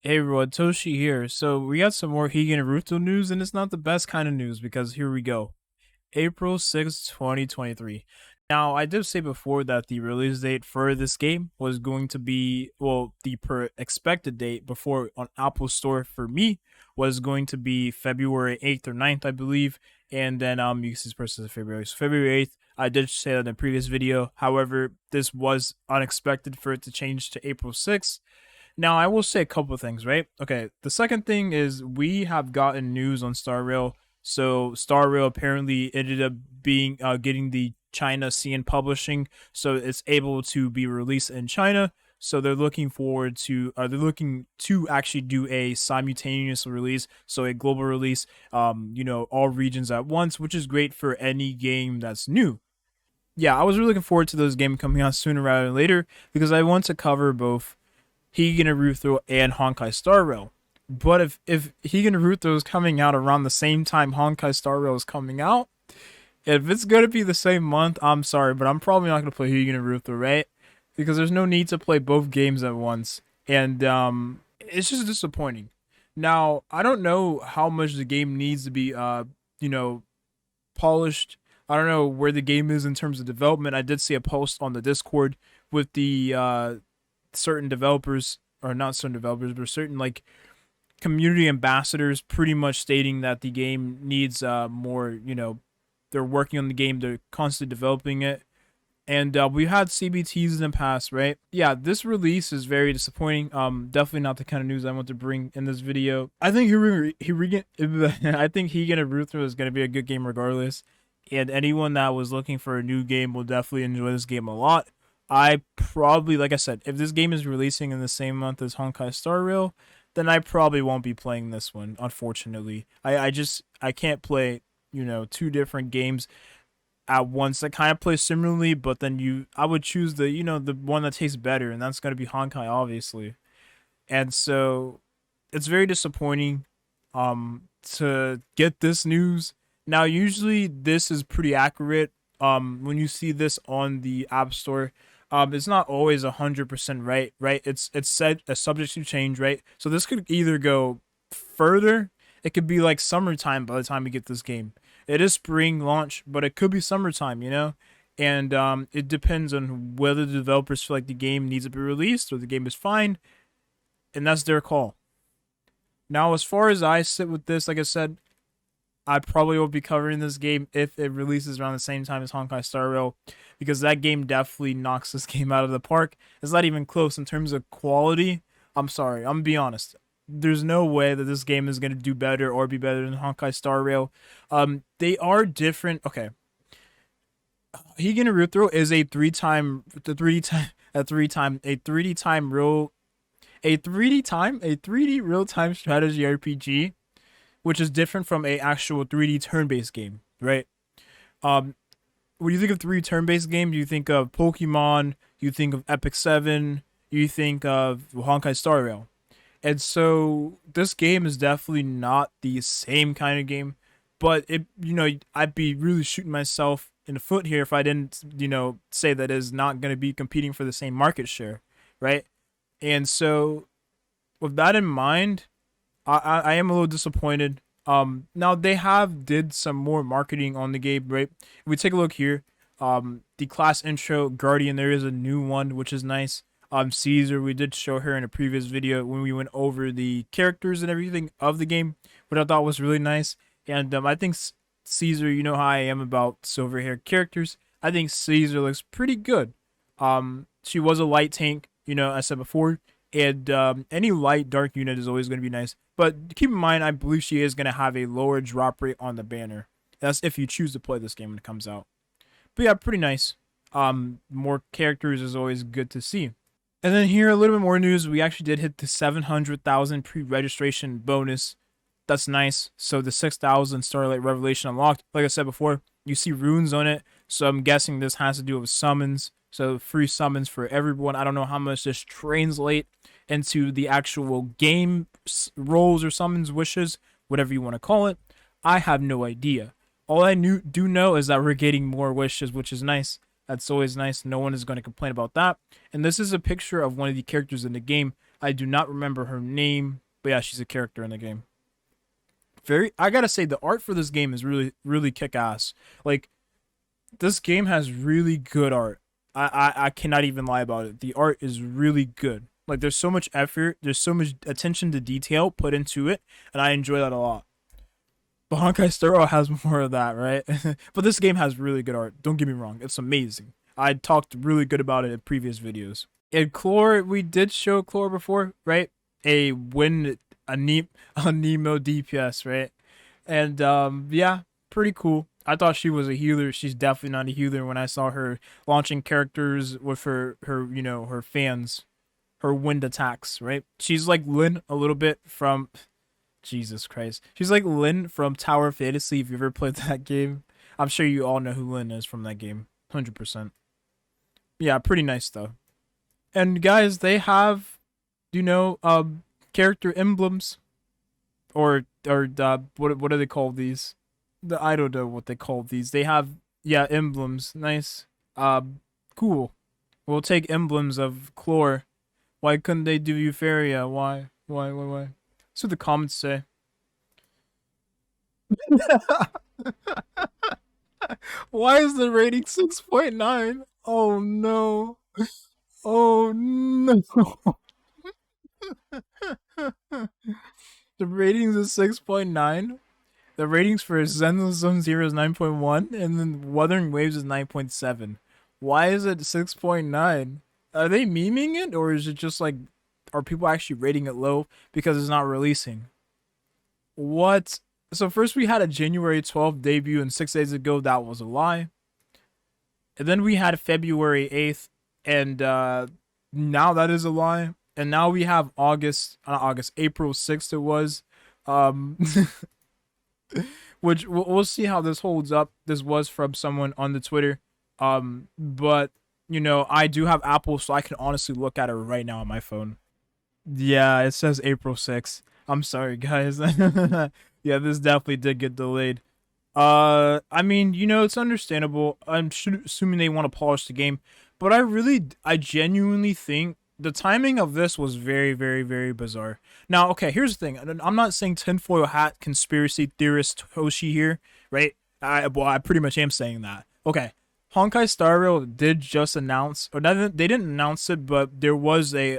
Hey everyone, Toshi here. So we got some more Higan Eruthyll news, and it's not the best kind of news because here we go. April 6th, 2023. Now, I did say before that the release date for this game was going to be, well, the expected date before on Apple Store for me was going to be February 8th or 9th, I believe. And then you can see this person February. So February 8th, I did say that in the previous video. However, this was unexpected for it to change to April 6th. Now, I will say a couple of things, right? Okay, the second thing is we have gotten news on Star Rail. So Star Rail apparently ended up being getting the China CN publishing, so it's able to be released in China. So they're looking forward to, they're looking to actually do a simultaneous release, so a global release, all regions at once, which is great for any game that's new. Yeah, I was really looking forward to those games coming out sooner rather than later because I want to cover both Higan Eruthyll and Honkai Star Rail. But if Higan Eruthyll is coming out around the same time Honkai Star Rail is coming out, if it's gonna be the same month, I'm sorry, but I'm probably not gonna play Higan Eruthyll, right? Because there's no need to play both games at once, and it's just disappointing. Now I don't know how much the game needs to be, you know, polished. I don't know where the game is in terms of development. I did see a post on the Discord with the certain developers, or not certain developers, but certain like community ambassadors pretty much stating that the game needs more, they're working on the game, they're constantly developing it. And we had CBTs in the past, right? Yeah, this release is very disappointing. Definitely not the kind of news I want to bring in this video. I think I think Higan Eruthyll is going to be a good game regardless. And anyone that was looking for a new game will definitely enjoy this game a lot. I probably, like I said, if this game is releasing in the same month as Honkai Star Rail, then I probably won't be playing this one. Unfortunately, I can't play two different games at once that kind of play similarly, but then I would choose the one that tastes better, and that's gonna be Honkai, obviously. And so it's very disappointing to get this news. Now usually this is pretty accurate. When you see this on the App Store, it's not always 100% right. It's said a subject to change, right? So this could either go further, it could be like summertime by the time we get this game. It is spring launch, but it could be summertime. And it depends on whether the developers feel like the game needs to be released or the game is fine, and that's their call. Now, as far as I sit with this, like I said, I probably will be covering this game if it releases around the same time as Honkai Star Rail, because that game definitely knocks this game out of the park. It's not even close in terms of quality. I'm sorry, I'm gonna be honest. There's no way that this game is gonna do better or be better than Honkai Star Rail. They are different. Okay, Higan Eruthyll is a a 3D real time strategy RPG, which is different from a actual 3D turn-based game, right? Um, when you think of 3D turn-based games, you think of Pokemon, you think of Epic 7, you think of Honkai Star Rail. And so this game is definitely not the same kind of game, but I'd be really shooting myself in the foot here if I didn't, say that it's not going to be competing for the same market share, right? And so with that in mind, I am a little disappointed. Now they have did some more marketing on the game, right? If we take a look here, the class intro Guardian, there is a new one which is nice. Caesar, we did show her in a previous video when we went over the characters and everything of the game, which I thought was really nice. And I think Caesar, you know how I am about silver hair characters. I think Caesar looks pretty good. She was a light tank, I said before, and any light dark unit is always going to be nice. But keep in mind, I believe she is going to have a lower drop rate on the banner. That's if you choose to play this game when it comes out. But yeah, pretty nice. More characters is always good to see. And then here, a little bit more news. We actually did hit the 700,000 pre-registration bonus. That's nice. So the 6,000 Starlight Revelation unlocked. Like I said before, you see runes on it. So I'm guessing this has to do with summons. So free summons for everyone. I don't know how much this translate into the actual game roles or summons wishes, whatever you want to call it. I have no idea. All I do know is that we're getting more wishes, which is nice. That's always nice. No one is going to complain about that. And this is a picture of one of the characters in the game. I do not remember her name, but yeah, she's a character in the game. I gotta say, the art for this game is really, really kick ass. Like, this game has really good art. I cannot even lie about it. The art is really good. Like, there's so much effort, there's so much attention to detail put into it, and I enjoy that a lot. But Honkai Star Rail has more of that, right? But this game has really good art. Don't get me wrong, it's amazing. I talked really good about it in previous videos. In Clore, we did show Clore before, right? A win, a, ne- a Nemo DPS, right? And yeah, pretty cool. I thought she was a healer. She's definitely not a healer when I saw her launching characters with her fans, her wind attacks, right? She's like Lyn a little bit from Jesus Christ. She's like Lyn from Tower of Fantasy if you ever played that game. I'm sure you all know who Lyn is from that game. 100%. Yeah, pretty nice though. And guys, they have character emblems or what do they call these? I don't know what they call these. They have, yeah, emblems. Nice. Cool. We'll take emblems of Clore. Why couldn't they do Euphoria? Why? Why? That's what the comments say. Why is the rating 6.9? Oh no. Oh no. The ratings is 6.9. The ratings for Zenless Zone Zero is 9.1, and then Wuthering Waves is 9.7. Why is it 6.9? Are they memeing it, or is it just like, are people actually rating it low because it's not releasing? What? So first we had a January 12th debut, and 6 days ago that was a lie. And then we had February 8th, and now that is a lie. And now we have April 6th it was. Um, which we'll see how this holds up. This was from someone on the Twitter. But I do have Apple, so I can honestly look at it right now on my phone. Yeah, it says April 6th. I'm sorry, guys. Yeah, this definitely did get delayed. I mean, it's understandable. Assuming they want to polish the game, but I genuinely think the timing of this was very, very, very bizarre. Now, okay, here's the thing. I'm not saying tinfoil hat conspiracy theorist Hoshi here, right? I pretty much am saying that. Okay, Honkai Star Rail did just announce, or not, they didn't announce it, but there was a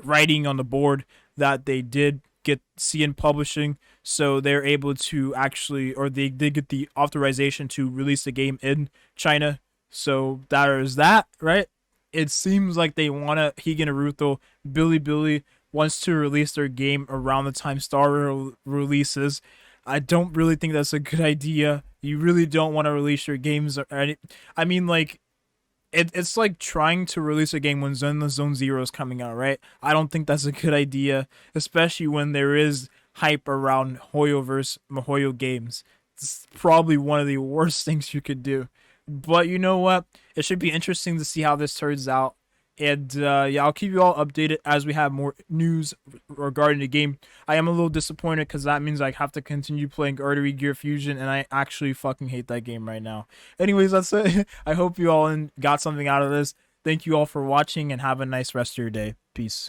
writing on the board that they did get CN Publishing, so they're able to actually, or they did get the authorization to release the game in China. So that is that, right? It seems like they want to, Higan Eruthyll, Billy wants to release their game around the time Star Rail releases. I don't really think that's a good idea. You really don't want to release your games. I mean, like, it's like trying to release a game when Zone Zero is coming out, right? I don't think that's a good idea, especially when there is hype around Hoyo versus Mihoyo games. It's probably one of the worst things you could do. But you know what? It should be interesting to see how this turns out. And yeah, I'll keep you all updated as we have more news regarding the game. I am a little disappointed because that means I have to continue playing Artery Gear Fusion, and I actually fucking hate that game right now. Anyways, that's it. I hope you all got something out of this. Thank you all for watching, and have a nice rest of your day. Peace.